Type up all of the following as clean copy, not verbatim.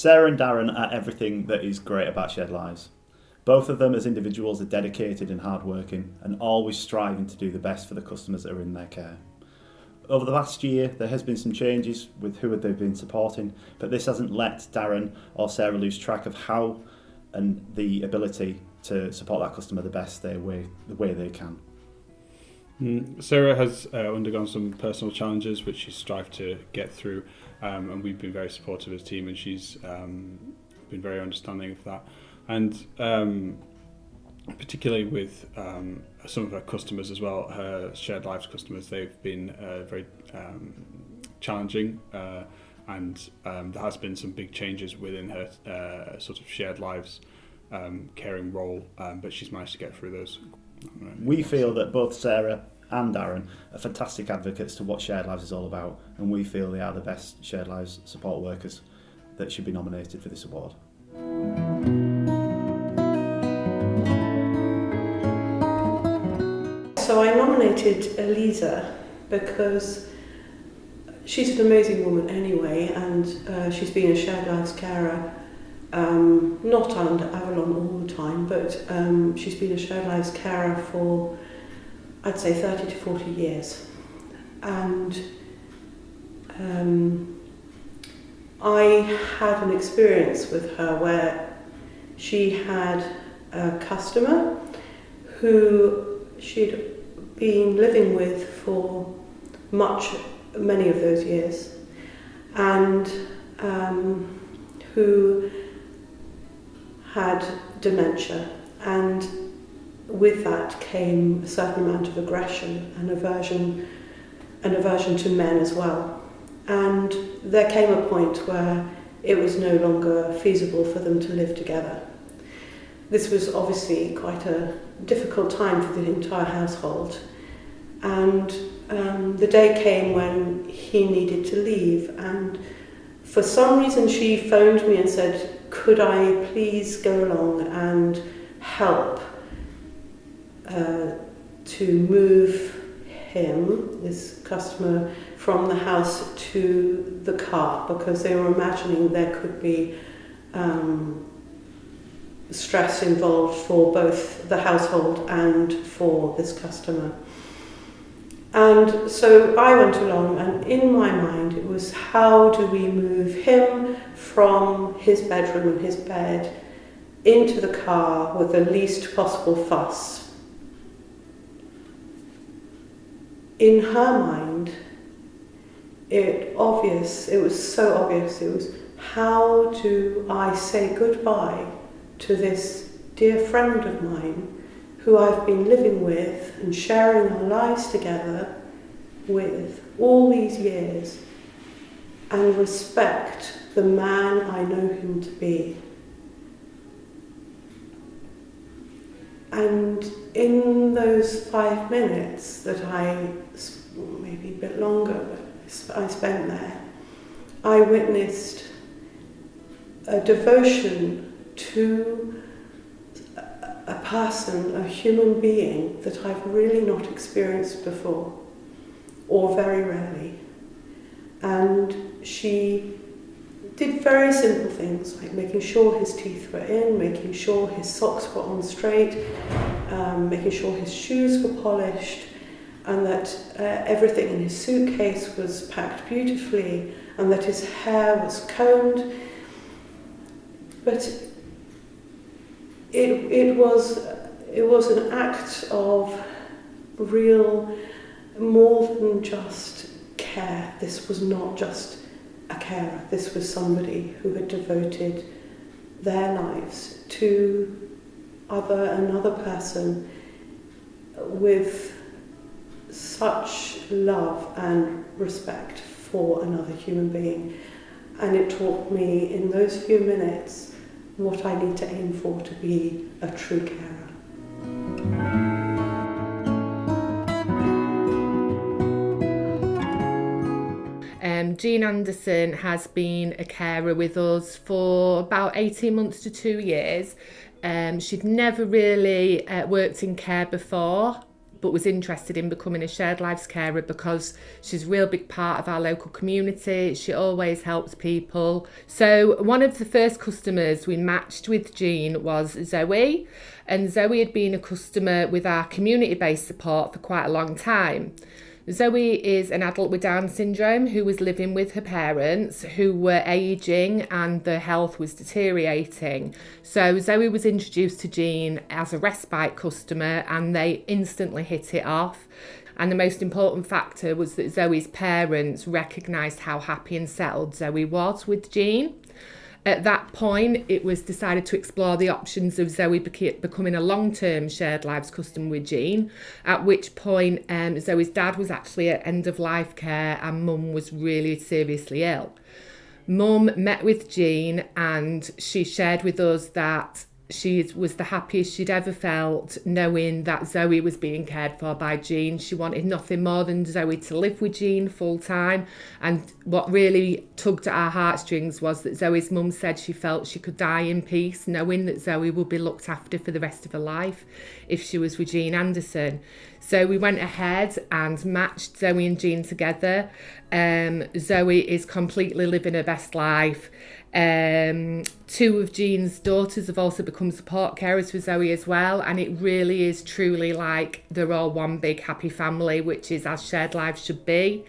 Sarah and Darren are everything that is great about Shared Lives. Both of them as individuals are dedicated and hardworking and always striving to do the best for the customers that are in their care. Over the last year, there has been some changes with who they've been supporting, but this hasn't let Darren or Sarah lose track of how and the ability to support that customer the way they can. Sarah has undergone some personal challenges which she's strived to get through, and we've been very supportive as a team, and she's been very understanding of that. And particularly with some of her customers as well, her Shared Lives customers, they've been very challenging, and there has been some big changes within her sort of Shared Lives caring role, but she's managed to get through those. We feel that both Sarah and Darren are fantastic advocates to what Shared Lives is all about, and we feel they are the best Shared Lives support workers that should be nominated for this award. So I nominated Eliza because she's an amazing woman anyway, and she's been a Shared Lives carer, not under Avalon all the time, but she's been a Shared Lives carer for, I'd say, 30 to 40 years. And I had an experience with her where she had a customer who she'd been living with for many of those years, and who had dementia, and with that came a certain amount of aggression and aversion to men as well. And there came a point where it was no longer feasible for them to live together. This was obviously quite a difficult time for the entire household, and the day came when he needed to leave, and for some reason she phoned me and said, could I please go along and help to move him, this customer, from the house to the car, because they were imagining there could be stress involved for both the household and for this customer. And so I went along, and in my mind it was, how do we move him from his bedroom and his bed into the car with the least possible fuss? In her mind, it was so obvious, it was, how do I say goodbye to this dear friend of mine who I've been living with and sharing our lives together with all these years, and respect the man I know him to be. And in those 5 minutes that maybe a bit longer, but I spent there, I witnessed a devotion to a person, a human being that I've really not experienced before, or very rarely. And she did very simple things, like making sure his teeth were in, making sure his socks were on straight, making sure his shoes were polished, and that everything in his suitcase was packed beautifully, and that his hair was combed. But it was an act of real, more than just care. This was not just a carer. This was somebody who had devoted their lives to another person with such love and respect for another human being. And it taught me in those few minutes what I need to aim for to be a true carer. Jean Anderson has been a carer with us for about 18 months to 2 years. She'd never really worked in care before, but was interested in becoming a shared lives carer because she's a real big part of our local community. She always helps people. So one of the first customers we matched with Jean was Zoe, and Zoe had been a customer with our community-based support for quite a long time. Zoe is an adult with Down syndrome who was living with her parents who were ageing and their health was deteriorating. So Zoe was introduced to Jean as a respite customer and they instantly hit it off. And the most important factor was that Zoe's parents recognised how happy and settled Zoe was with Jean. At that point, it was decided to explore the options of Zoe becoming a long-term shared lives customer with Jean, at which point Zoe's dad was actually at end-of-life care and Mum was really seriously ill. Mum met with Jean and she shared with us that she was the happiest she'd ever felt knowing that Zoe was being cared for by Jean. She wanted nothing more than Zoe to live with Jean full time. And what really tugged at our heartstrings was that Zoe's mum said she felt she could die in peace, knowing that Zoe would be looked after for the rest of her life if she was with Jean Anderson. So we went ahead and matched Zoe and Jean together. Zoe is completely living her best life. Two of Jean's daughters have also become support carers for Zoe as well, and it really is truly like they're all one big happy family, which is as shared lives should be.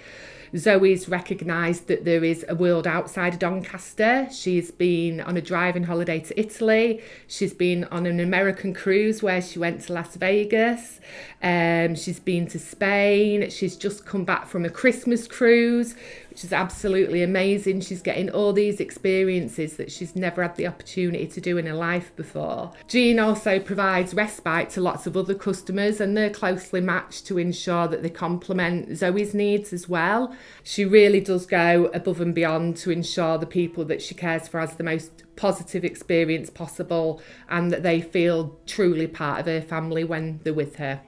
Zoe's recognised that there is a world outside of Doncaster. She's been on a driving holiday to Italy. She's been on an American cruise where she went to Las Vegas. She's been to Spain. She's just come back from a Christmas cruise, which is absolutely amazing. She's getting all these experiences that she's never had the opportunity to do in her life before. Jean also provides respite to lots of other customers and they're closely matched to ensure that they complement Zoe's needs as well. She really does go above and beyond to ensure the people that she cares for has the most positive experience possible and that they feel truly part of her family when they're with her.